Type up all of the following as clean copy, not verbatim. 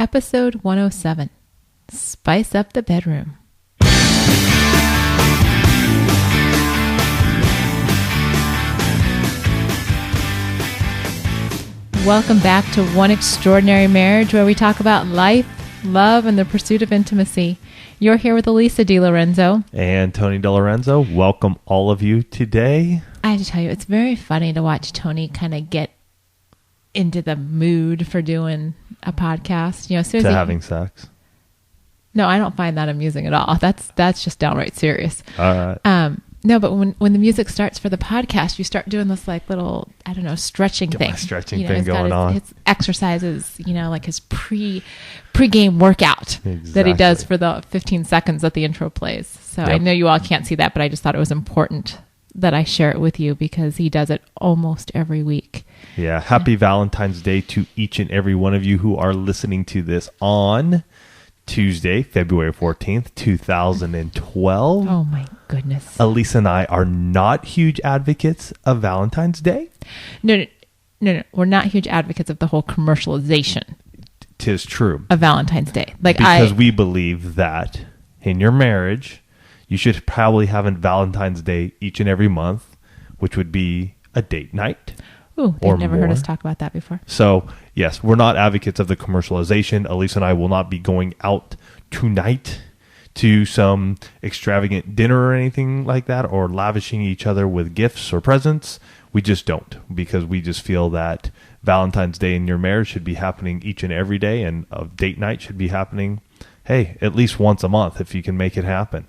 Episode 107, Spice Up the Bedroom. Welcome back to One Extraordinary Marriage, where we talk about life, love, and the pursuit of intimacy. You're here with Elisa DiLorenzo. And Tony DiLorenzo. Welcome all of you today. I have to tell you, it's very funny to watch Tony kind of get into the mood for doing a podcast. You know, as soon as having sex. No, I don't find that amusing at all. That's just downright serious. All right. No, but when the music starts for the podcast, you start doing this like little, I don't know, stretching thing. Stretching thing going on. His exercises, you know, like his pre-game workout that he does for the 15 seconds that the intro plays. So yep. I know you all can't see that, but I just thought it was important that I share it with you because he does it almost every week. Yeah. Happy Valentine's Day to each and every one of you who are listening to this on Tuesday, February 14th, 2012. Oh my goodness. Elisa and I are not huge advocates of Valentine's Day. No. We're not huge advocates of the whole commercialization. 'Tis true. Of Valentine's Day. Because we believe that in your marriage, you should probably have a Valentine's Day each and every month, which would be a date night. Ooh, they've never heard us talk about that before. So, yes, we're not advocates of the commercialization. Elisa and I will not be going out tonight to some extravagant dinner or anything like that, or lavishing each other with gifts or presents. We just don't, because we just feel that Valentine's Day in your marriage should be happening each and every day, and a date night should be happening, hey, at least once a month if you can make it happen.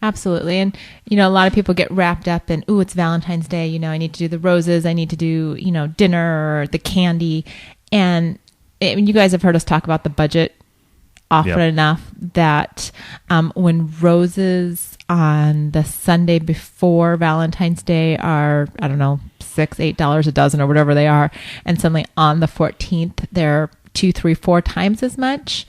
Absolutely. And, you know, a lot of people get wrapped up in, ooh, it's Valentine's Day. You know, I need to do the roses. I need to do, you know, dinner or the candy. And you guys have heard us talk about the budget often enough that when roses on the Sunday before Valentine's Day are, I don't know, $6, $8 a dozen or whatever they are, and suddenly on the 14th, they're 2, 3, 4 times as much.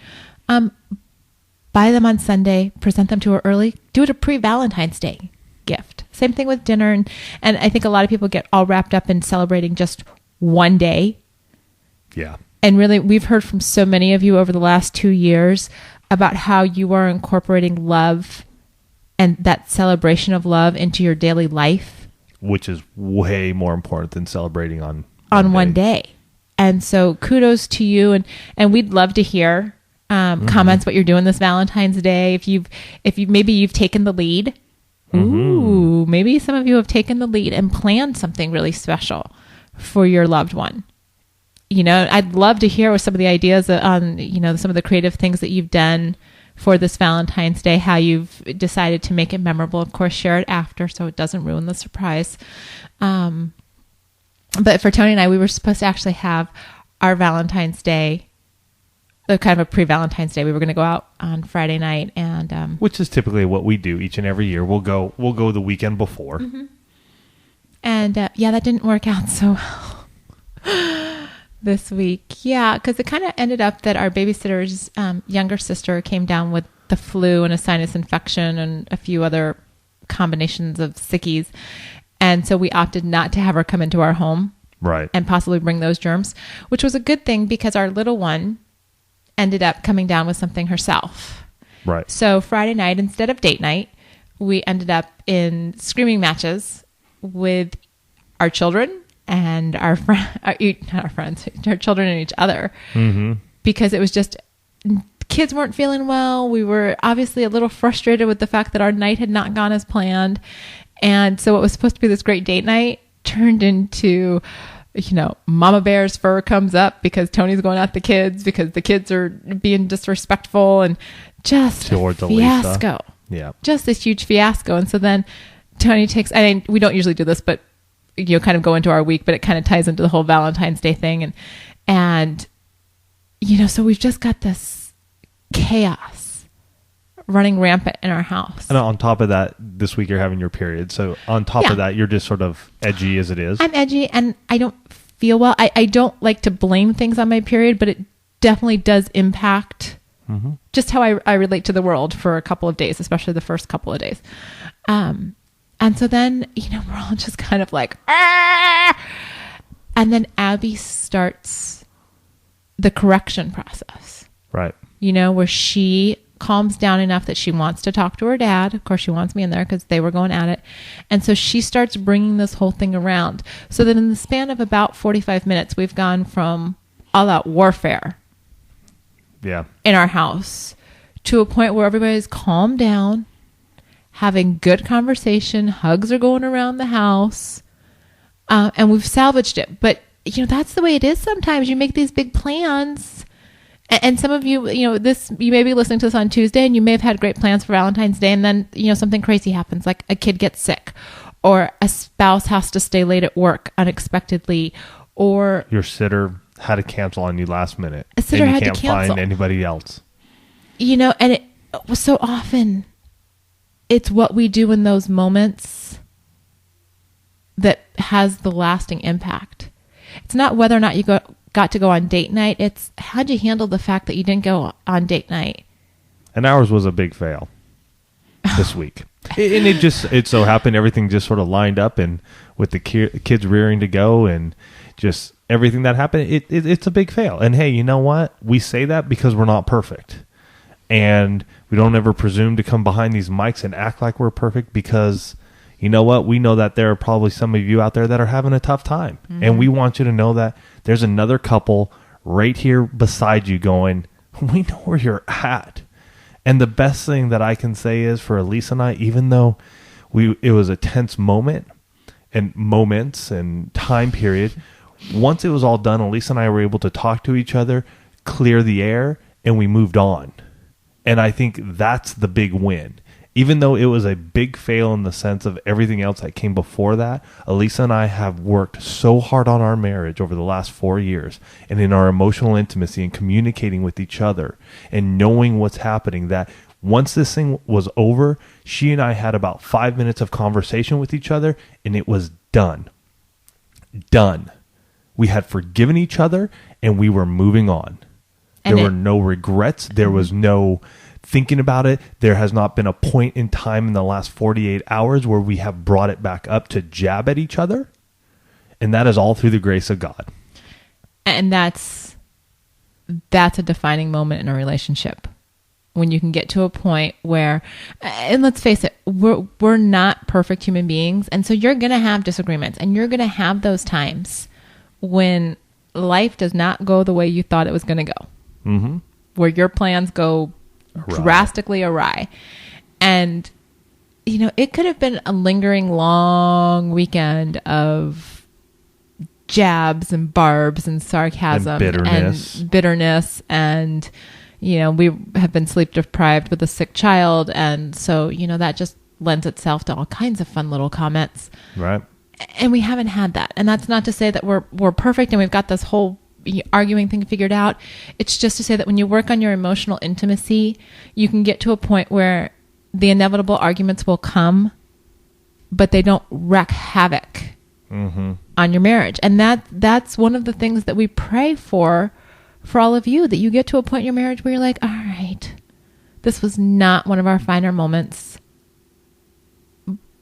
Buy them on Sunday, present them to her early, do it a pre-Valentine's Day gift. Same thing with dinner. And I think a lot of people get all wrapped up in celebrating just one day. Yeah. And really, we've heard from so many of you over the last 2 years about how you are incorporating love and that celebration of love into your daily life. Which is way more important than celebrating on one day. And so kudos to you. And we'd love to hear comments what you're doing this Valentine's Day. If maybe you've taken the lead. Ooh, maybe some of you have taken the lead and planned something really special for your loved one. You know, I'd love to hear some of the ideas on, you know, some of the creative things that you've done for this Valentine's Day, how you've decided to make it memorable. Of course, share it after so it doesn't ruin the surprise. But for Tony and I, we were supposed to actually have our Valentine's Day, kind of a pre-Valentine's Day. We were going to go out on Friday night, and which is typically what we do each and every year. We'll go the weekend before, and that didn't work out so well this week. Yeah, because it kind of ended up that our babysitter's younger sister came down with the flu and a sinus infection and a few other combinations of sickies, and so we opted not to have her come into our home, right, and possibly bring those germs, which was a good thing because our little one ended up coming down with something herself. Right. So Friday night, instead of date night, we ended up in screaming matches with our children and our children and each other. Mm-hmm. Because it was just, kids weren't feeling well. We were obviously a little frustrated with the fact that our night had not gone as planned. And so what was supposed to be this great date night turned into, you know, Mama Bear's fur comes up because Tony's going at the kids because the kids are being disrespectful, and just a fiasco. Yeah. Just this huge fiasco. And so then Tony takes, we don't usually do this, but, you know, kind of go into our week, but it kind of ties into the whole Valentine's Day thing. And, you know, so we've just got this chaos running rampant in our house. And on top of that, this week you're having your period. So on top of that, you're just sort of edgy as it is. I'm edgy and I don't feel well. I don't like to blame things on my period, but it definitely does impact just how I relate to the world for a couple of days, especially the first couple of days. And so then, you know, we're all just kind of like, ah! And then Abby starts the correction process. Right. Where she calms down enough that she wants to talk to her dad. Of course, she wants me in there because they were going at it. And so she starts bringing this whole thing around. So that in the span of about 45 minutes, we've gone from all out warfare in our house to a point where everybody's calmed down, having good conversation, hugs are going around the house, and we've salvaged it. But, that's the way it is sometimes. You make these big plans. And some of you, you may be listening to this on Tuesday and you may have had great plans for Valentine's Day, and then, something crazy happens, like a kid gets sick or a spouse has to stay late at work unexpectedly, or your sitter had to cancel on you last minute. A sitter had to cancel. And you can't find anybody else. And it was so often it's what we do in those moments that has the lasting impact. It's not whether or not you got to go on date night. It's how'd you handle the fact that you didn't go on date night? And ours was a big fail this week. And it so happened everything just sort of lined up, and with the kids rearing to go and just everything that happened, it's a big fail. And hey, you know what? We say that because we're not perfect. And we don't ever presume to come behind these mics and act like we're perfect, because you know what? We know that there are probably some of you out there that are having a tough time. Mm-hmm. And we want you to know that there's another couple right here beside you going, we know where you're at. And the best thing that I can say is for Elise and I, even though it was a tense moment and moments and time period, once it was all done, Elise and I were able to talk to each other, clear the air, and we moved on. And I think that's the big win. Even though it was a big fail in the sense of everything else that came before that, Elisa and I have worked so hard on our marriage over the last 4 years, and in our emotional intimacy and communicating with each other and knowing what's happening, that once this thing was over, she and I had about 5 minutes of conversation with each other, and it was done. Done. We had forgiven each other, and we were moving on. There were no regrets. There was no thinking about it. There has not been a point in time in the last 48 hours where we have brought it back up to jab at each other. And that is all through the grace of God. And that's a defining moment in a relationship. When you can get to a point where, and let's face it, we're not perfect human beings. And so you're going to have disagreements, and you're going to have those times when life does not go the way you thought it was going to go. Mm-hmm. Where your plans go drastically awry. And, it could have been a lingering long weekend of jabs and barbs and sarcasm and bitterness. And, we have been sleep deprived with a sick child. And so, that just lends itself to all kinds of fun little comments. Right. And we haven't had that. And that's not to say that we're perfect and we've got this whole arguing thing figured out. It's just to say that when you work on your emotional intimacy, you can get to a point where the inevitable arguments will come, but they don't wreak havoc on your marriage. And that's one of the things that we pray for all of you, that you get to a point in your marriage where you're like, all right, this was not one of our finer moments,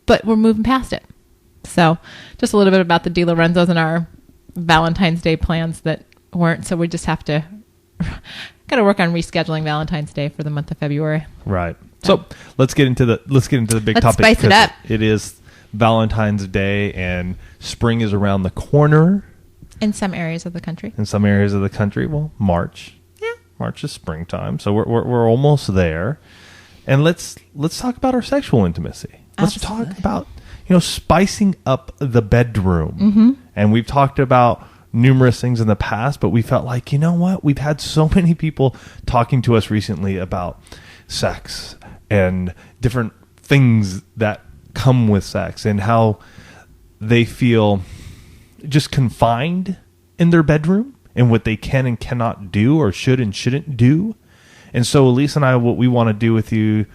but we're moving past it. So just a little bit about the DiLorenzos and our Valentine's Day plans that weren't. So we just have to got to work on rescheduling Valentine's Day for the month of February. Right. So let's get into the big topic. Let's spice it up. It is Valentine's Day and spring is around the corner. In some areas of the country. Well, March. Yeah. March is springtime. So we're almost there. And let's talk about our sexual intimacy. Let's talk about spicing up the bedroom. Mm-hmm. And we've talked about numerous things in the past, but we felt like, we've had so many people talking to us recently about sex and different things that come with sex and how they feel just confined in their bedroom and what they can and cannot do or should and shouldn't do. And so Elise and I, what we want to do with you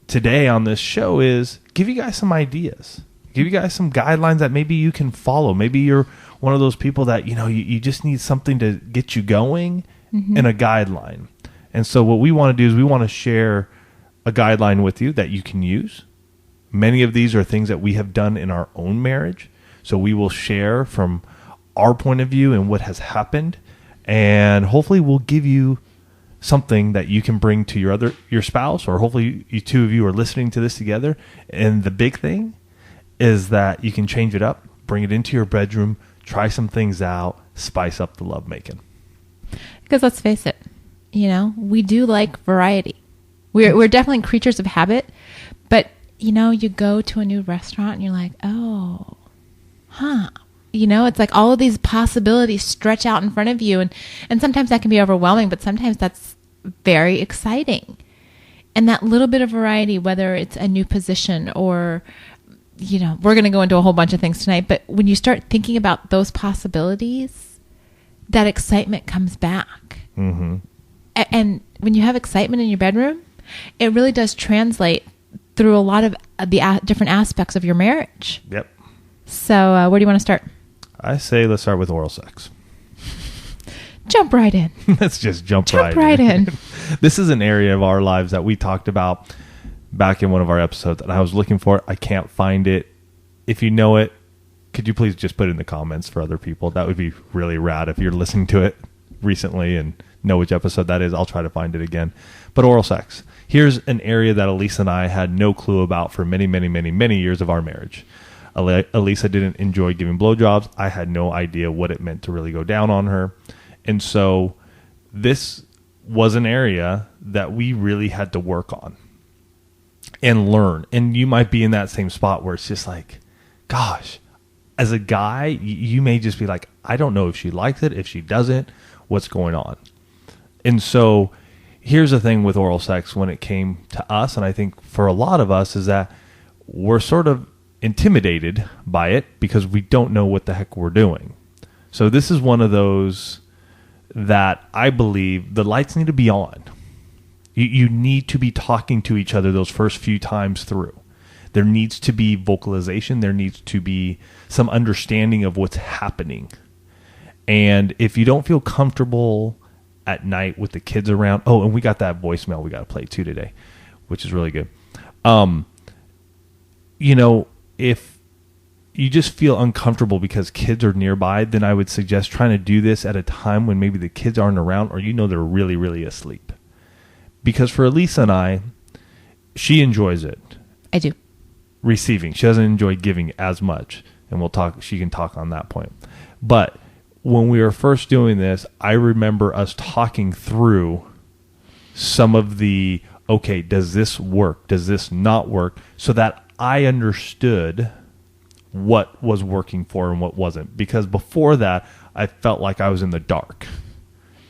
today on this show is give you guys some ideas, give you guys some guidelines that maybe you can follow. Maybe you're one of those people that, you just need something to get you going and a guideline. And so what we want to do is we want to share a guideline with you that you can use. Many of these are things that we have done in our own marriage. So we will share from our point of view and what has happened. And hopefully we'll give you something that you can bring to your spouse, or hopefully you two of you are listening to this together. And the big thing is that you can change it up, bring it into your bedroom, try some things out, spice up the lovemaking. Because let's face it, we do like variety. We're definitely creatures of habit, but you go to a new restaurant and you're like, oh, huh. It's like all of these possibilities stretch out in front of you. And sometimes that can be overwhelming, but sometimes that's very exciting. And that little bit of variety, whether it's a new position or, we're going to go into a whole bunch of things tonight. But when you start thinking about those possibilities, that excitement comes back. Mm-hmm. And when you have excitement in your bedroom, it really does translate through a lot of the different aspects of your marriage. Yep. So where do you want to start? I say let's start with oral sex. Jump right in. Let's just jump right in. This is an area of our lives that we talked about back in one of our episodes, and I was looking for it. I can't find it. If you know it, could you please just put it in the comments for other people? That would be really rad. If you're listening to it recently and know which episode that is, I'll try to find it again. But oral sex. Here's an area that Elisa and I had no clue about for many, many, many, many years of our marriage. Elisa didn't enjoy giving blowjobs. I had no idea what it meant to really go down on her. And so this was an area that we really had to work on and learn. And you might be in that same spot where it's just like, gosh, as a guy, you may just be like, I don't know if she likes it, if she doesn't, what's going on. And so here's the thing with oral sex when it came to us, and I think for a lot of us, is that we're sort of intimidated by it because we don't know what the heck we're doing. So this is one of those that I believe the lights need to be on. You need to be talking to each other those first few times through. There needs to be vocalization. There needs to be some understanding of what's happening. And if you don't feel comfortable at night with the kids around, oh, and we got that voicemail we got to play too today, which is really good. If you just feel uncomfortable because kids are nearby, then I would suggest trying to do this at a time when maybe the kids aren't around, or they're really, really asleep. Because for Elisa and I, she enjoys it. I do. Receiving. She doesn't enjoy giving as much. And she can talk on that point. But when we were first doing this, I remember us talking through some of the, okay, does this work? Does this not work? So that I understood what was working for and what wasn't. Because before that, I felt like I was in the dark.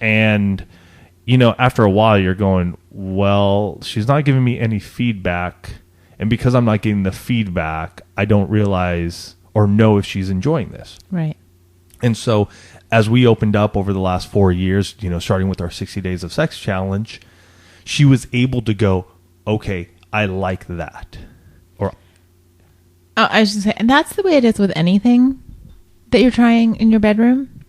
And, after a while, you're going, well, she's not giving me any feedback. And because I'm not getting the feedback, I don't realize or know if she's enjoying this. Right. And so as we opened up over the last 4 years, starting with our 60 Days of Sex Challenge, she was able to go, okay, I like that. I was just saying, and that's the way it is with anything that you're trying in your bedroom.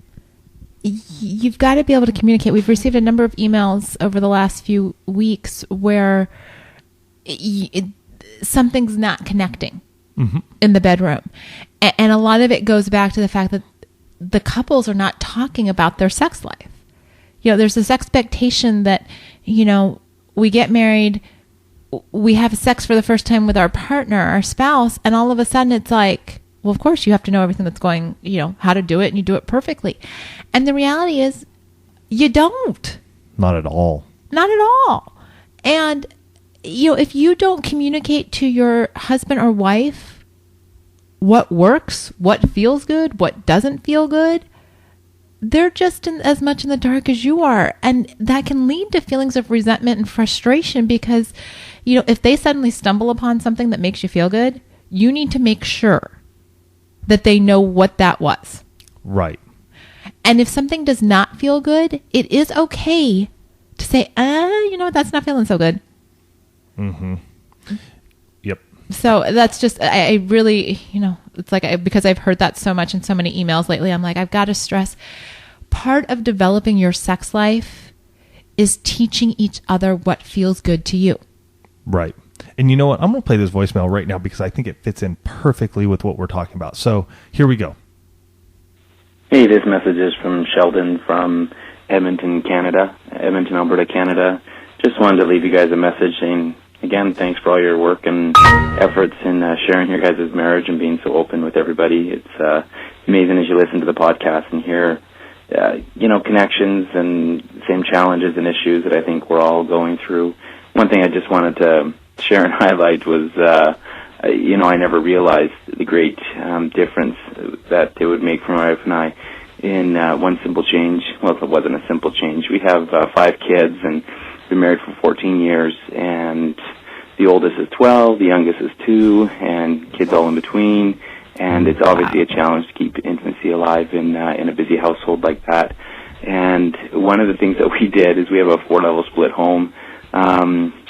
You've got to be able to communicate. We've received a number of emails over the last few weeks where something's not connecting in the bedroom. And a lot of it goes back to the fact that the couples are not talking about their sex life. There's this expectation that, we get married, we have sex for the first time with our partner, our spouse, and all of a sudden it's like, well, of course you have to know everything that's going, how to do it, and you do it perfectly. And the reality is you don't. Not at all. Not at all. And, if you don't communicate to your husband or wife what works, what feels good, what doesn't feel good, they're just as much in the dark as you are. And that can lead to feelings of resentment and frustration because, if they suddenly stumble upon something that makes you feel good, you need to make sure that they know what that was. Right. And if something does not feel good, it is okay to say, that's not feeling so good. Mm-hmm. Yep. So that's just, I really, it's like, because I've heard that so much in so many emails lately, I'm like, I've got to stress, part of developing your sex life is teaching each other what feels good to you. Right. And you know what? I'm going to play this voicemail right now because I think it fits in perfectly with what we're talking about. So here we go. Hey, this message is from Sheldon from Edmonton, Alberta, Canada. Just wanted to leave you guys a message saying, again, thanks for all your work and efforts in sharing your guys' marriage and being so open with everybody. It's amazing as you listen to the podcast and hear, connections and same challenges and issues that I think we're all going through. One thing I just wanted to share and highlight was, I never realized the great difference that it would make for my wife and I in one simple change. Well, it wasn't a simple change. We have 5 kids and been married for 14 years, and the oldest is 12, the youngest is 2, and kids all in between. And it's obviously a challenge to keep intimacy alive in a busy household like that. And one of the things that we did is we have a 4-level split home,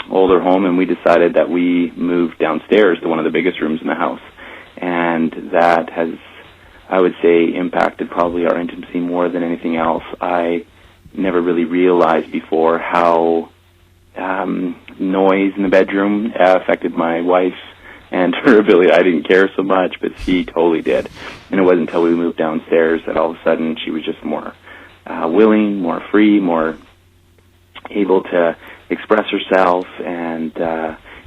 older home, and we decided that we moved downstairs to one of the biggest rooms in the house. And that has, I would say, impacted probably our intimacy more than anything else. I never really realized before how noise in the bedroom affected my wife and her ability. I didn't care so much, but she totally did. And it wasn't until we moved downstairs that all of a sudden she was just more willing, more free, more able to express herself, and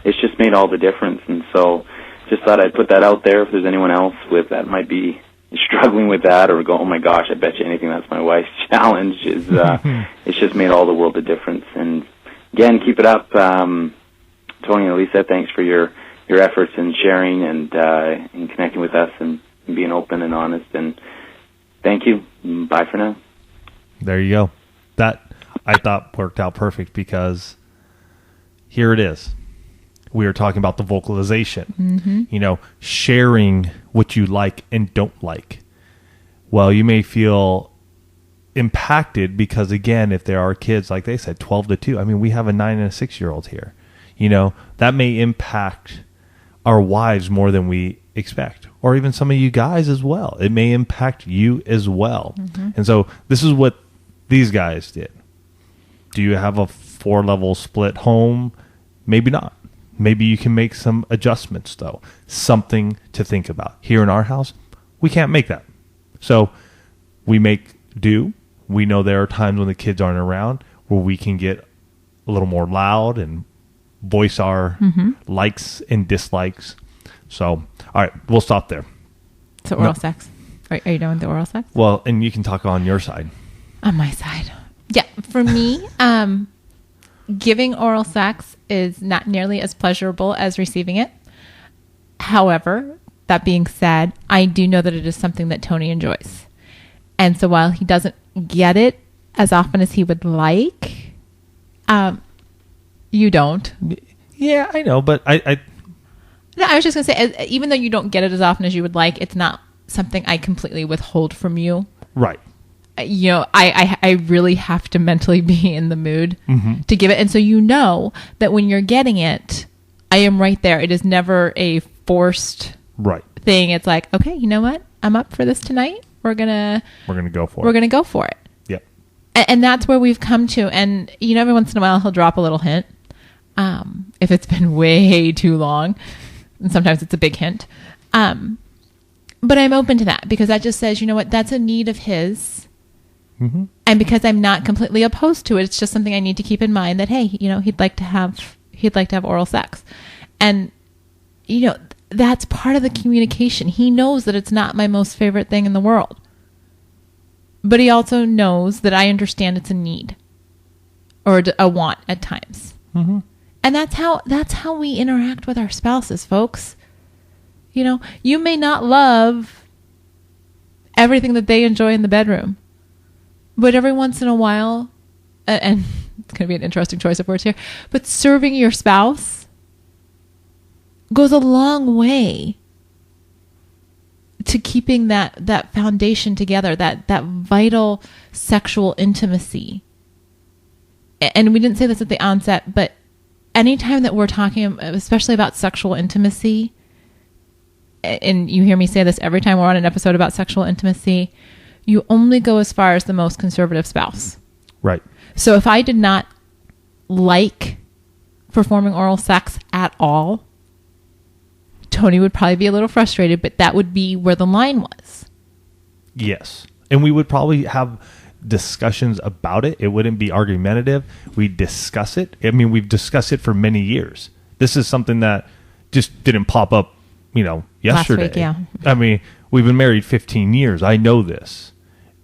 it's just made all the difference. And so just thought I'd put that out there if there's anyone else with that might be struggling with that or go, oh my gosh, I bet you anything that's my wife's challenge. Is it's just made all the world a difference. And again, keep it up. Tony and Lisa, thanks for your efforts in sharing and connecting with us and being open and honest. And thank you. Bye for now. There you go. That I thought worked out perfect because here it is. We were talking about the vocalization, sharing what you like and don't like. Well, you may feel impacted because, again, if there are kids, like they said, 12 to 2. I mean, we have a 9 and a 6-year-old here. That may impact our wives more than we expect, or even some of you guys as well. It may impact you as well. And so this is what these guys did. Do you have a 4-level split home? Maybe not. Maybe you can make some adjustments, though. Something to think about. Here in our house, we can't make that. So we make do. We know there are times when the kids aren't around where we can get a little more loud and voice our likes and dislikes. So, all right, we'll stop there. So oral sex. Are you done with the oral sex? Well, and you can talk on your side. On my side. Yeah, for me, giving oral sex is not nearly as pleasurable as receiving it. However, that being said, I do know that it is something that Tony enjoys. And so while he doesn't get it as often as he would like, you don't. Yeah, I know, but No, I was just going to say, even though you don't get it as often as you would like, it's not something I completely withhold from you. Right. I really have to mentally be in the mood to give it. And so that when you're getting it, I am right there. It is never a forced thing. It's like, okay, you know what? I'm up for this tonight. We're gonna go for it. We're gonna go for it. Yep. And that's where we've come to. And every once in a while he'll drop a little hint. If it's been way too long, and sometimes it's a big hint. But I'm open to that because that just says, you know what? That's a need of his. And because I'm not completely opposed to it, it's just something I need to keep in mind that, hey, he'd like to have oral sex. And, that's part of the communication. He knows that it's not my most favorite thing in the world. But he also knows that I understand it's a need or a want at times. And that's how we interact with our spouses, folks. You may not love everything that they enjoy in the bedroom. But every once in a while, and it's going to be an interesting choice of words here, but serving your spouse goes a long way to keeping that foundation together, that vital sexual intimacy. And we didn't say this at the onset, but anytime that we're talking, especially about sexual intimacy, and you hear me say this every time we're on an episode about sexual intimacy, you only go as far as the most conservative spouse. Right. So if I did not like performing oral sex at all, Tony would probably be a little frustrated, but that would be where the line was. Yes. And we would probably have discussions about it. It wouldn't be argumentative. We discuss it. I mean, we've discussed it for many years. This is something that just didn't pop up, yesterday. Last week, yeah. I mean, we've been married 15 years. I know this.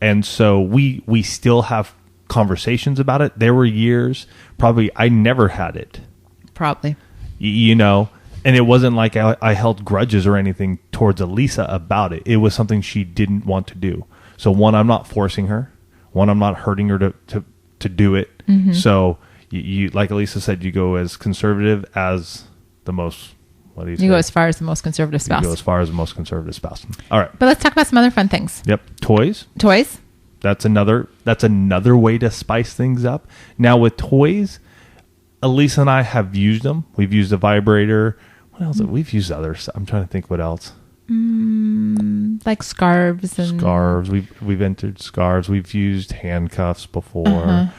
And so we still have conversations about it. There were years, probably I never had it. Probably. And it wasn't like I held grudges or anything towards Elisa about it. It was something she didn't want to do. So one, I'm not forcing her. One, I'm not hurting her to do it. Mm-hmm. So you, like Elisa said, you go as conservative as the most. What do you say? You go as far as the most conservative spouse. You go as far as the most conservative spouse. All right. But let's talk about some other fun things. Yep. Toys. That's another way to spice things up. Now with toys, Elisa and I have used them. We've used a vibrator. What else? We've used others. I'm trying to think what else. Like scarves and scarves. We've entered scarves. We've used handcuffs before.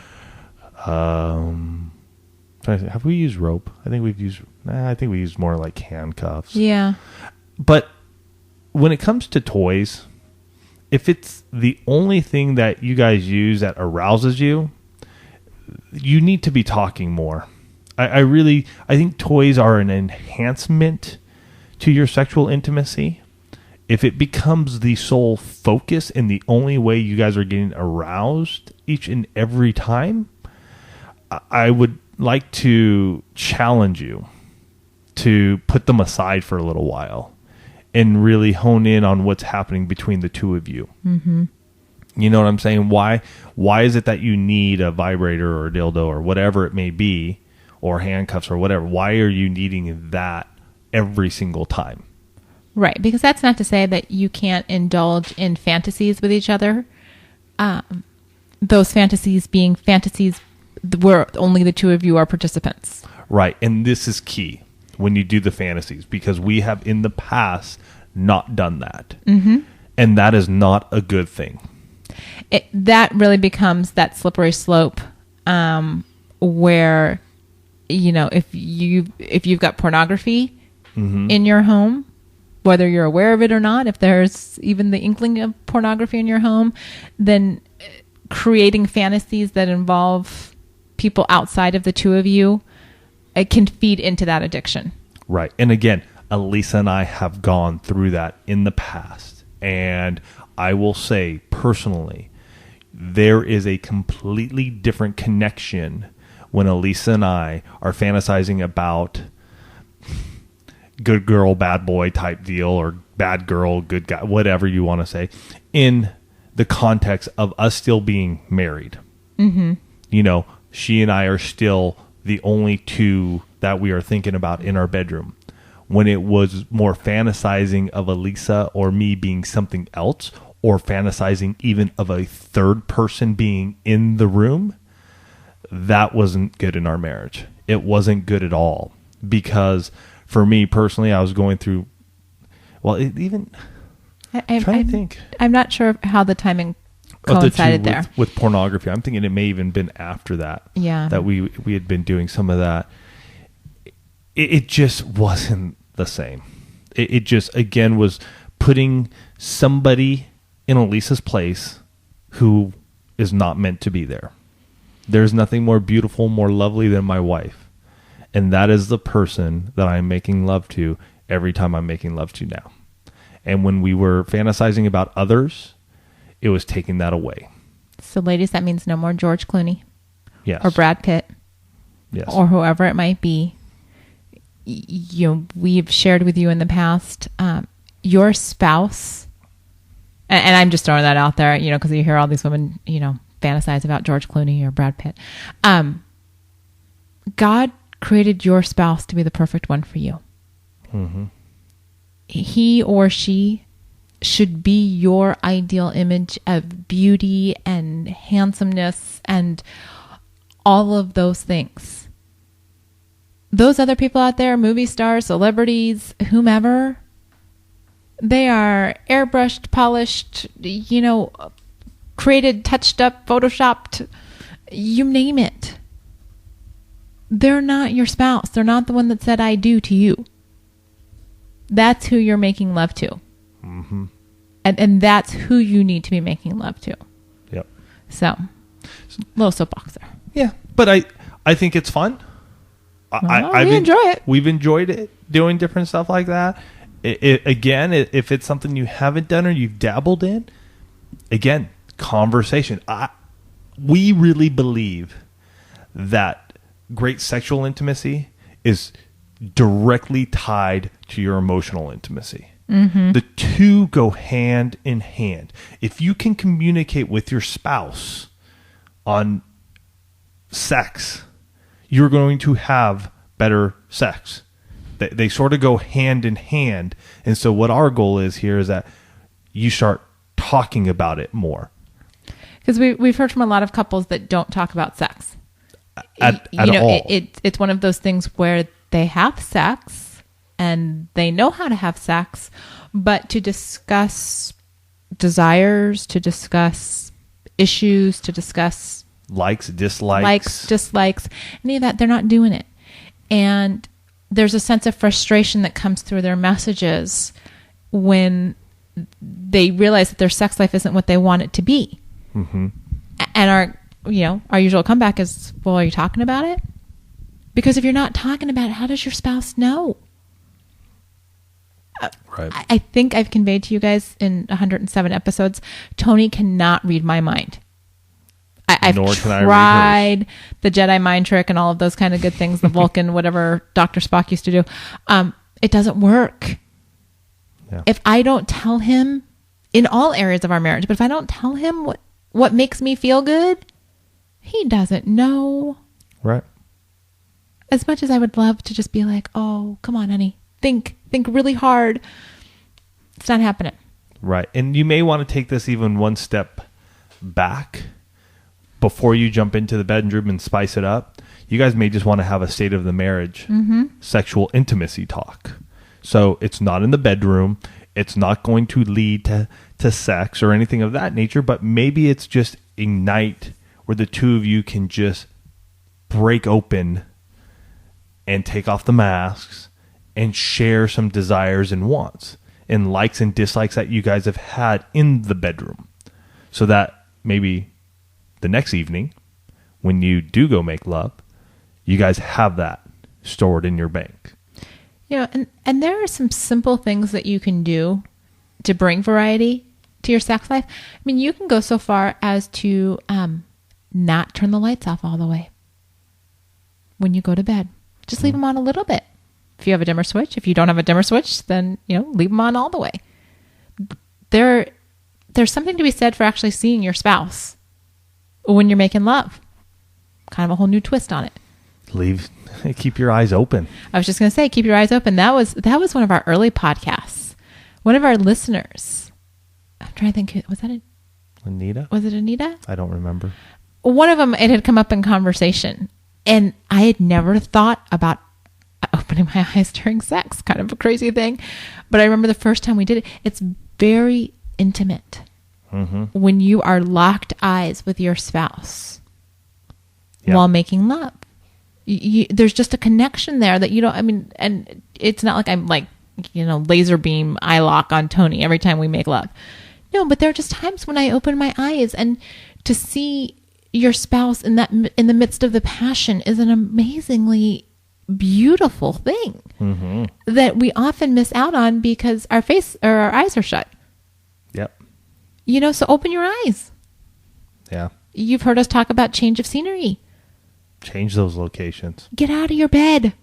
Have we used rope? I think we used more like handcuffs. Yeah. But when it comes to toys, if it's the only thing that you guys use that arouses you, you need to be talking more. I think toys are an enhancement to your sexual intimacy. If it becomes the sole focus and the only way you guys are getting aroused each and every time, I would like to challenge you to put them aside for a little while and really hone in on what's happening between the two of you. Mm-hmm. You know what I'm saying? Why is it that you need a vibrator or a dildo or whatever it may be, or handcuffs or whatever? Why are you needing that every single time? Right, because that's not to say that you can't indulge in fantasies with each other. Those fantasies being fantasies where only the two of you are participants. Right, and this is key when you do the fantasies, because we have in the past not done that. Mm-hmm. And that is not a good thing. That really becomes that slippery slope where, if you've got pornography mm-hmm. in your home, whether you're aware of it or not, if there's even the inkling of pornography in your home, then creating fantasies that involve people outside of the two of you, it can feed into that addiction. Right. And again, Elisa and I have gone through that in the past. And I will say personally, there is a completely different connection when Elisa and I are fantasizing about good girl, bad boy type deal, or bad girl, good guy, whatever you want to say, in the context of us still being married. Mm-hmm. She and I are still the only two that we are thinking about in our bedroom. When it was more fantasizing of Elisa or me being something else, or fantasizing even of a third person being in the room, that wasn't good in our marriage. It wasn't good at all. Because for me personally, I was going through, I'm trying to think. I'm not sure how the timing coincided there. With pornography. I'm thinking it may even been after that. Yeah. That we had been doing some of that. It just wasn't the same. It just, again, was putting somebody in Elisa's place who is not meant to be there. There's nothing more beautiful, more lovely than my wife. And that is the person that I'm making love to every time I'm making love to now. And when we were fantasizing about others, it was taking that away. So ladies, that means no more George Clooney. Yes. Or Brad Pitt. Yes. Or whoever it might be. We've shared with you in the past, your spouse, and I'm just throwing that out there, because you hear all these women, fantasize about George Clooney or Brad Pitt. God created your spouse to be the perfect one for you. Mm-hmm. He or she should be your ideal image of beauty and handsomeness and all of those things. Those other people out there, movie stars, celebrities, whomever, they are airbrushed, polished, created, touched up, photoshopped, you name it. They're not your spouse. They're not the one that said I do to you. That's who you're making love to. Mm-hmm. And that's who you need to be making love to. Yep. So, little soapbox there. Yeah, but I think it's fun. We enjoy it. We've enjoyed it, doing different stuff like that. Again, if it's something you haven't done or you've dabbled in, again, conversation. We really believe that great sexual intimacy is directly tied to your emotional intimacy. Mm-hmm. The two go hand in hand. If you can communicate with your spouse on sex, you're going to have better sex. They sort of go hand in hand. And so what our goal is here is that you start talking about it more. Because we've heard from a lot of couples that don't talk about sex. At all. It's one of those things where they have sex and they know how to have sex, but to discuss desires, to discuss issues, to discuss likes, dislikes, any of that, they're not doing it. And there's a sense of frustration that comes through their messages when they realize that their sex life isn't what they want it to be. Mm-hmm. And our usual comeback is, well, are you talking about it? Because if you're not talking about it, how does your spouse know? Right. I think I've conveyed to you guys in 107 episodes, Tony cannot read my mind. I've tried the Jedi mind trick and all of those kind of good things, the Vulcan, whatever Dr. Spock used to do. It doesn't work. Yeah. If I don't tell him, in all areas of our marriage, but if I don't tell him what makes me feel good, he doesn't know. Right. As much as I would love to just be like, oh, come on, honey, think really hard. It's not happening. Right. And you may want to take this even one step back before you jump into the bedroom and spice it up. You guys may just want to have a state of the marriage, sexual intimacy talk. So it's not in the bedroom. It's not going to lead to sex or anything of that nature, but maybe it's just a night where the two of you can just break open and take off the masks and share some desires and wants and likes and dislikes that you guys have had in the bedroom, so that maybe the next evening when you do go make love, you guys have that stored in your bank. And there are some simple things that you can do to bring variety to your sex life. I mean, you can go so far as to not turn the lights off all the way when you go to bed. Just leave them on a little bit. If you have a dimmer switch, if you don't have a dimmer switch, then, leave them on all the way. There's something to be said for actually seeing your spouse when you're making love. Kind of a whole new twist on it. Keep your eyes open. I was just going to say, keep your eyes open. That was one of our early podcasts. One of our listeners, I'm trying to think, was that Anita? Was it Anita? I don't remember. One of them, it had come up in conversation, and I had never thought about opening my eyes during sex. Kind of a crazy thing. But I remember the first time we did it, it's very intimate when you are locked eyes with your spouse while making love. There's just a connection there that and it's not like I'm like, laser beam eye lock on Tony every time we make love. No, but there are just times when I open my eyes, and to see your spouse in the midst of the passion is an amazingly beautiful thing that we often miss out on because our eyes are shut. Yep. So open your eyes. Yeah. You've heard us talk about change of scenery. Change those locations. Get out of your bed.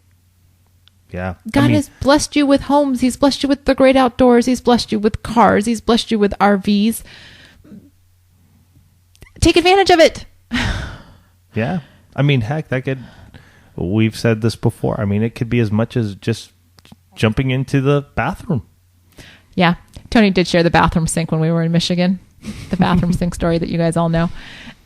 Yeah. God has blessed you with homes. He's blessed you with the great outdoors. He's blessed you with cars. He's blessed you with RVs. Take advantage of it. Yeah. Heck, we've said this before. It could be as much as just jumping into the bathroom. Yeah. Tony did share the bathroom sink when we were in Michigan. The bathroom sink story that you guys all know.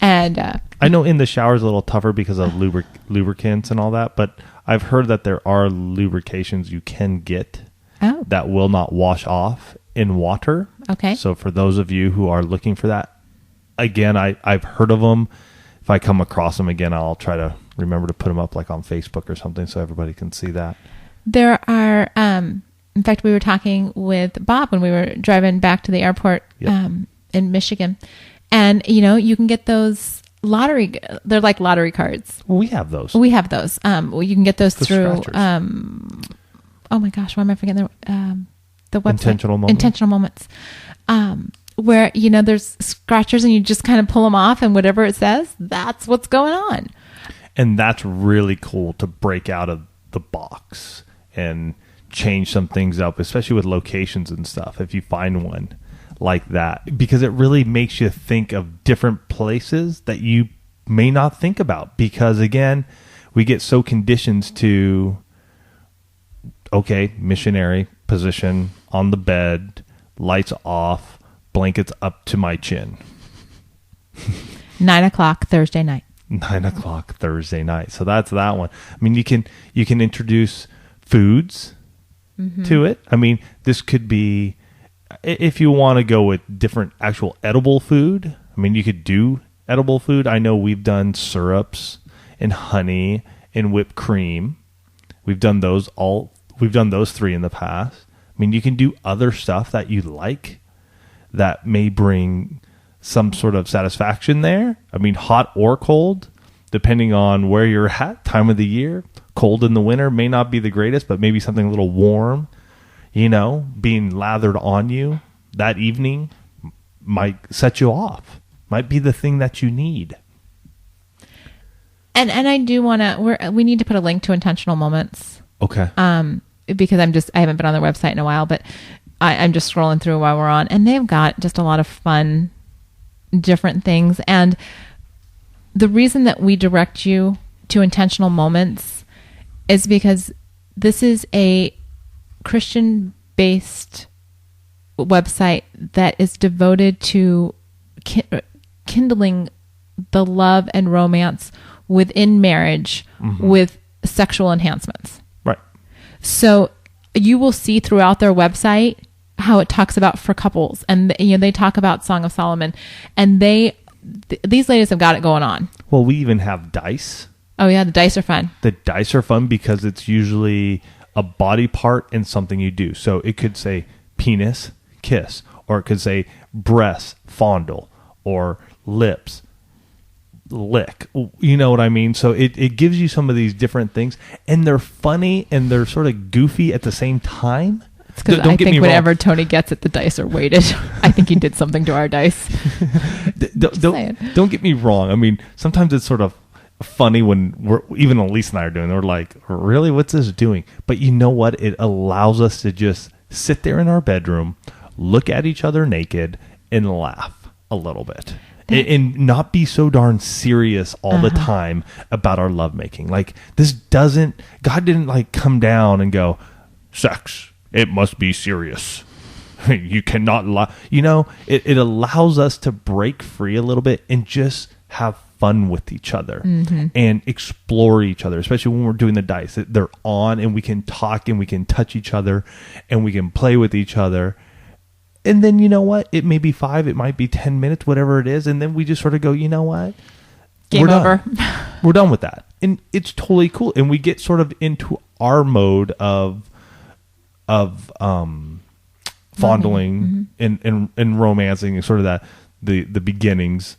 And I know in the shower is a little tougher because of lubricants and all that, but I've heard that there are lubrications you can get that will not wash off in water. Okay. So for those of you who are looking for that, again, I've heard of them. If I come across them again, I'll try to remember to put them up like on Facebook or something so everybody can see that. There are, in fact, we were talking with Bob when we were driving back to the airport in Michigan, And, you can get those they're like lottery cards. Well, we have those. We have those. Well, you can get those through, scratchers. Oh my gosh, why am I forgetting the website? Intentional Moments. Where, there's scratchers and you just kind of pull them off and whatever it says, that's what's going on. And that's really cool to break out of the box and change some things up, especially with locations and stuff, if you find one like that, because it really makes you think of different places that you may not think about, because again, we get so conditioned to, okay, missionary position on the bed, lights off, blankets up to my chin. 9:00 Thursday night. 9:00 Thursday night. So that's that one. I mean, you can introduce foods to it. I mean, this could be, if you want to go with different actual edible food, I mean, you could do edible food. I know we've done syrups and honey and whipped cream. We've done those three in the past. I mean, you can do other stuff that you like that may bring some sort of satisfaction there. I mean, hot or cold, depending on where you're at, time of the year. Cold in the winter may not be the greatest, but maybe something a little warm, being lathered on you that evening might set you off, might be the thing that you need. And I do want to, we need to put a link to Intentional Moments. Okay. Because I haven't been on their website in a while, but I'm just scrolling through while we're on, and they've got just a lot of fun, different things. And the reason that we direct you to Intentional Moments is because this is a Christian-based website that is devoted to kindling the love and romance within marriage with sexual enhancements. Right. So you will see throughout their website how it talks about for couples, and they talk about Song of Solomon, and these ladies have got it going on. Well, we even have dice. Oh yeah, the dice are fun. The dice are fun because it's usually a body part and something you do. So it could say penis, kiss, or it could say breast, fondle, or lips, lick. You know what I mean? So it gives you some of these different things, and they're funny and they're sort of goofy at the same time. It's because I think whenever Tony gets it, the dice are weighted. I think he did something to our dice. Don't get me wrong. I mean, sometimes it's sort of funny when even Elise and I are doing it. We're like, really, what's this doing? But you know what? It allows us to just sit there in our bedroom, look at each other naked, and laugh a little bit. And not be so darn serious all the time about our lovemaking. Like, God didn't like come down and go, sex, it must be serious. You cannot lie. It allows us to break free a little bit and just have fun with each other and explore each other, especially when we're doing the dice. They're on and we can talk and we can touch each other and we can play with each other. And then, you know what? It may be 5, it might be 10 minutes, whatever it is. And then we just sort of go, you know what? Game over. We're done with that. And it's totally cool. And we get sort of into our mode of fondling and romancing and sort of that, the beginnings.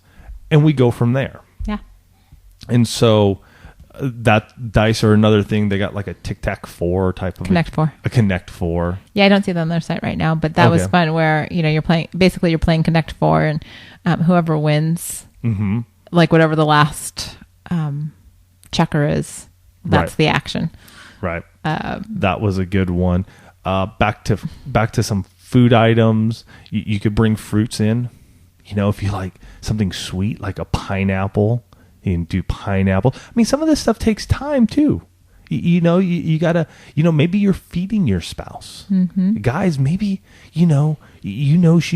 And we go from there. Yeah. And so that dice are another thing. They got like a tic-tac-4 type of Connect 4. A Connect 4. Yeah, I don't see that on their site right now, but that was fun where, you're playing Connect 4 and whoever wins, like whatever the last checker is, that's the action. Right. That was a good one. Back to some food items. You could bring fruits in. If you like something sweet, like a pineapple, you can do pineapple. I mean, some of this stuff takes time too. You gotta, maybe you're feeding your spouse. Guys, maybe, she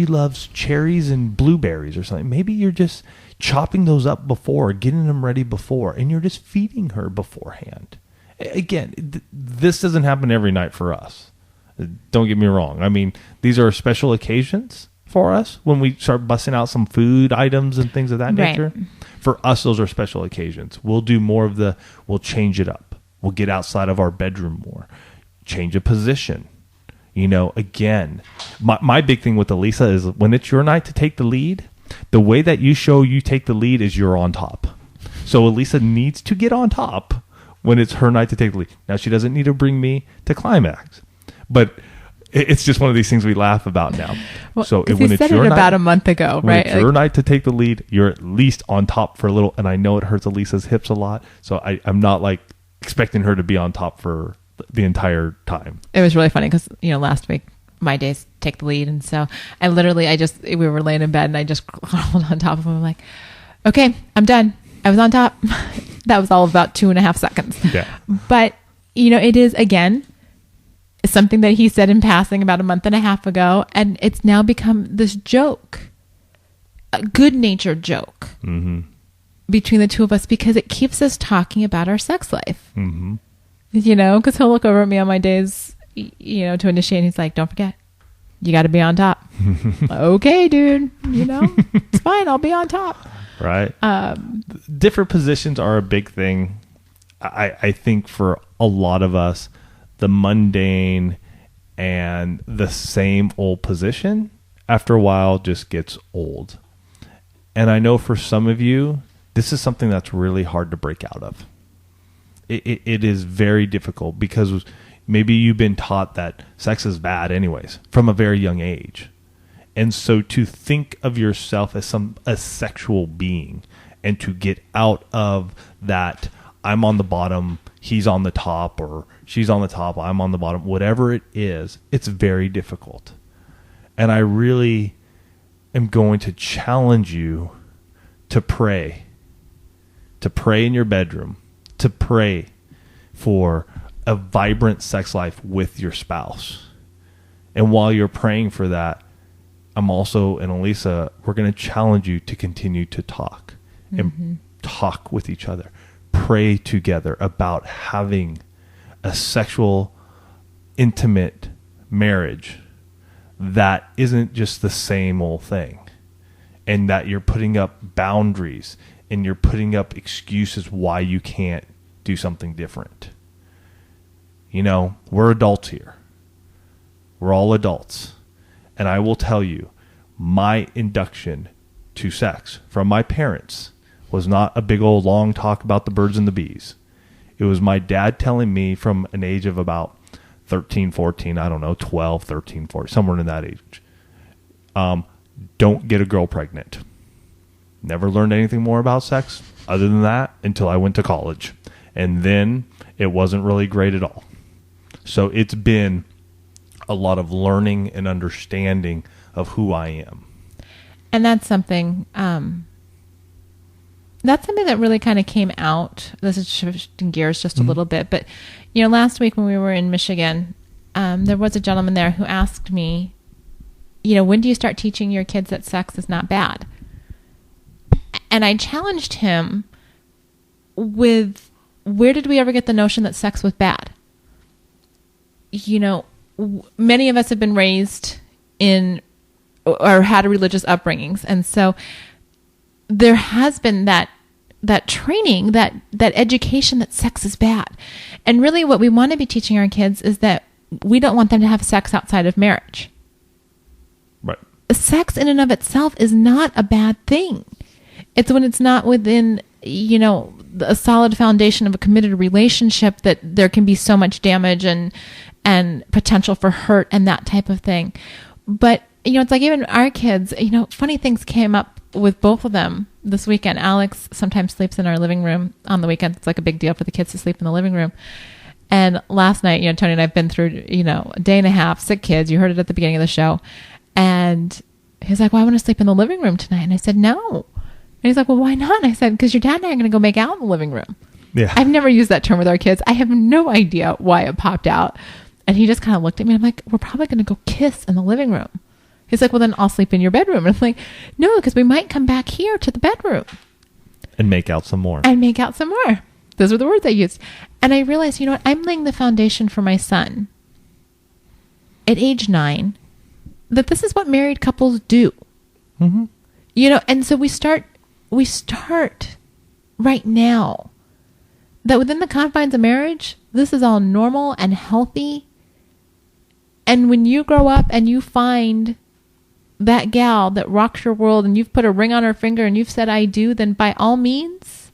loves cherries and blueberries or something. Maybe you're just chopping those up before, getting them ready before, and you're just feeding her beforehand. Again, this doesn't happen every night for us. Don't get me wrong. I mean, these are special occasions for us when we start busting out some food items and things of that nature. For us, those are special occasions. We'll do more of we'll change it up. We'll get outside of our bedroom more, change a position. Again, my big thing with Elisa is when it's your night to take the lead, The way that you show you take the lead is you're on top. So Elisa needs to get on top when it's her night to take the lead. Now, she doesn't need to bring me to climax, but it's just one of these things we laugh about now. Well, so when it's your night, about a month ago, when right? It's your night to take the lead, you're at least on top for a little. And I know it hurts Elisa's hips a lot, so I'm not like expecting her to be on top for the entire time. It was really funny because, last week my days take the lead. And so we were laying in bed and I just crawled on top of him. I'm like, okay, I'm done. I was on top. That was all about 2.5 seconds. Yeah. But, it is, again, something that he said in passing about a month and a half ago. And it's now become this joke, a good-natured joke between the two of us because it keeps us talking about our sex life. Mm-hmm. Because he'll look over at me on my days, to initiate. And he's like, don't forget, you got to be on top. Okay, dude. It's fine. I'll be on top. Right. Different positions are a big thing. I think for a lot of us, the mundane and the same old position after a while just gets old. And I know for some of you, this is something that's really hard to break out of. It is very difficult because maybe you've been taught that sex is bad anyways from a very young age. And so to think of yourself as a sexual being and to get out of that, I'm on the bottom, he's on the top, or she's on the top, I'm on the bottom, whatever it is, it's very difficult. And I really am going to challenge you to pray in your bedroom, to pray for a vibrant sex life with your spouse. And while you're praying for that, I'm also, and Elisa, we're going to challenge you to continue to talk and talk with each other. Pray together about having a sexual, intimate marriage that isn't just the same old thing. And that you're putting up boundaries and you're putting up excuses why you can't do something different. We're adults here. We're all adults. And I will tell you, my induction to sex from my parents was not a big old long talk about the birds and the bees. It was my dad telling me from an age of about 13, 14, 12, 13, 14, somewhere in that age. Don't get a girl pregnant. Never learned anything more about sex other than that until I went to college. And then it wasn't really great at all. So it's been a lot of learning and understanding of who I am. And that's something that really kind of came out. This is shifting gears just a little bit, but last week when we were in Michigan, there was a gentleman there who asked me, when do you start teaching your kids that sex is not bad? And I challenged him with, where did we ever get the notion that sex was bad? Many of us have been raised in or had religious upbringings. And so there has been that training, that education that sex is bad. And really what we want to be teaching our kids is that we don't want them to have sex outside of marriage. Right. Sex in and of itself is not a bad thing. It's when it's not within, a solid foundation of a committed relationship that there can be so much damage and potential for hurt and that type of thing. But, it's like even our kids, funny things came up with both of them this weekend. Alex sometimes sleeps in our living room on the weekend. It's like a big deal for the kids to sleep in the living room. And last night, Tony and I have been through, a day and a half, sick kids. You heard it at the beginning of the show. And he's like, well, I want to sleep in the living room tonight. And I said, no. And he's like, well, why not? And I said, because your dad and I are going to go make out in the living room. Yeah. I've never used that term with our kids. I have no idea why it popped out. And he just kind of looked at me. And I'm like, we're probably going to go kiss in the living room. He's like, well, then I'll sleep in your bedroom. And I'm like, no, because we might come back here to the bedroom. And make out some more. Those were the words I used. And I realized, what? I'm laying the foundation for my son at age 9, that this is what married couples do. Mm-hmm. And so we start right now that within the confines of marriage, this is all normal and healthy. And when you grow up and you find that gal that rocks your world and you've put a ring on her finger and you've said I do, then by all means,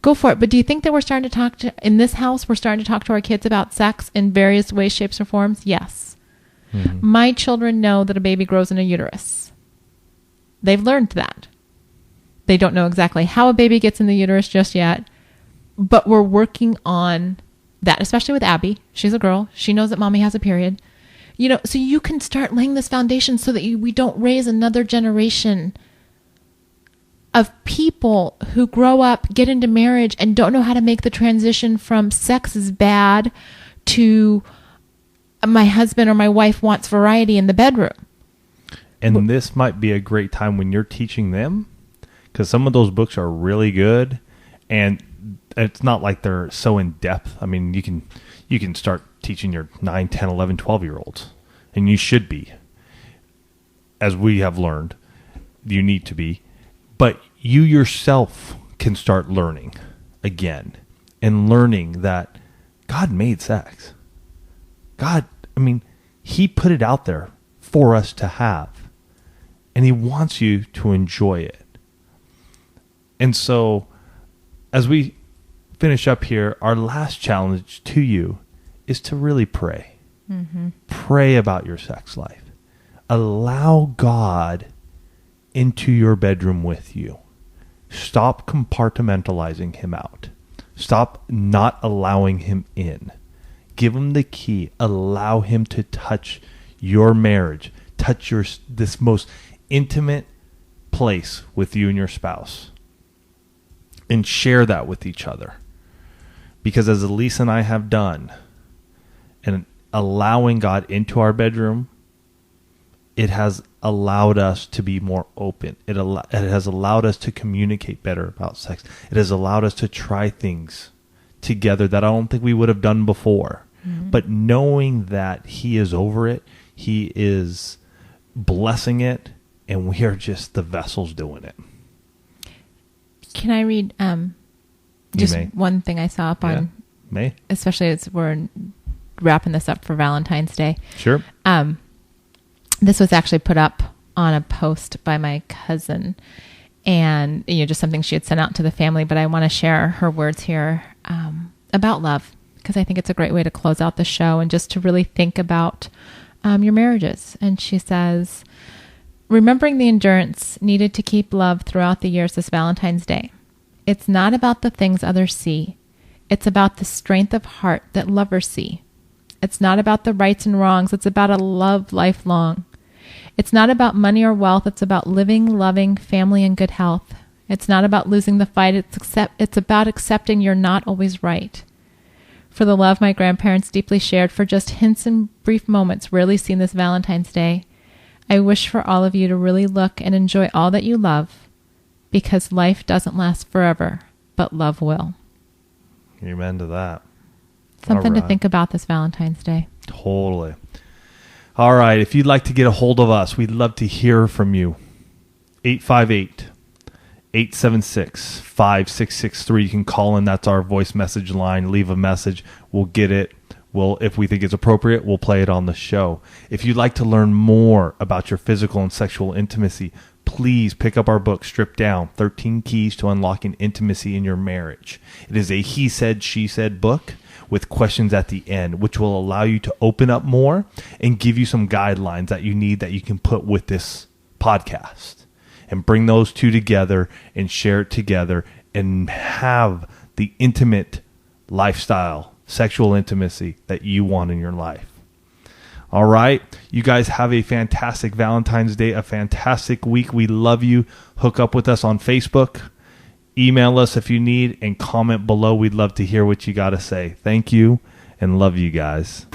go for it. But do you think that we're starting to talk to, in this house, we're starting to talk to our kids about sex in various ways, shapes, or forms? Yes. Mm-hmm. My children know that a baby grows in a uterus. They've learned that. They don't know exactly how a baby gets in the uterus just yet, but we're working on that, especially with Abby. She's a girl. She knows that mommy has a period. You know, so you can start laying this foundation so that we don't raise another generation of people who grow up, get into marriage, and don't know how to make the transition from sex is bad to my husband or my wife wants variety in the bedroom. And this might be a great time when you're teaching them, because some of those books are really good, and it's not like they're so in depth. I mean, you can start teaching your 9, 10, 11, 12-year-olds, and you should be, as we have learned, you need to be. But you yourself can start learning again, and learning that God made sex. God, I mean, he put it out there for us to have, and he wants you to enjoy it. And so, as we finish up here, our last challenge to you is to really pray. Mm-hmm. Pray about your sex life. Allow God into your bedroom with you. Stop compartmentalizing him out. Stop not allowing him in. Give him the key. Allow him to touch your marriage, touch this most intimate place with you and your spouse, and share that with each other. Because as Elise and I have done, and allowing God into our bedroom, it has allowed us to be more open. It has allowed us to communicate better about sex. It has allowed us to try things together that I don't think we would have done before. Mm-hmm. But knowing that he is over it, he is blessing it, and we are just the vessels doing it. Can I read just one thing I saw up on, especially as we're wrapping this up for Valentine's Day? Sure. This was actually put up on a post by my cousin, and just something she had sent out to the family, but I want to share her words here about love, because I think it's a great way to close out the show and just to really think about your marriages. And she says, remembering the endurance needed to keep love throughout the years this Valentine's Day. It's not about the things others see. It's about the strength of heart that lovers see. It's not about the rights and wrongs. It's about a love lifelong. It's not about money or wealth. It's about living, loving, family, and good health. It's not about losing the fight. It's about accepting you're not always right. For the love my grandparents deeply shared for just hints and brief moments rarely seen this Valentine's Day, I wish for all of you to really look and enjoy all that you love, because life doesn't last forever, but love will. Amen to that. Something to think about this Valentine's Day. Totally. All right. If you'd like to get a hold of us, we'd love to hear from you. 858-876-5663. You can call in. That's our voice message line. Leave a message. We'll get it. If we think it's appropriate, we'll play it on the show. If you'd like to learn more about your physical and sexual intimacy, please pick up our book, Stripped Down, 13 Keys to Unlocking Intimacy in Your Marriage. It is a he said, she said book with questions at the end, which will allow you to open up more and give you some guidelines that you need that you can put with this podcast, and bring those two together and share it together and have the intimate lifestyle, sexual intimacy that you want in your life. All right. You guys have a fantastic Valentine's Day, a fantastic week. We love you. Hook up with us on Facebook. Email us if you need, and comment below. We'd love to hear what you got to say. Thank you, and love you guys.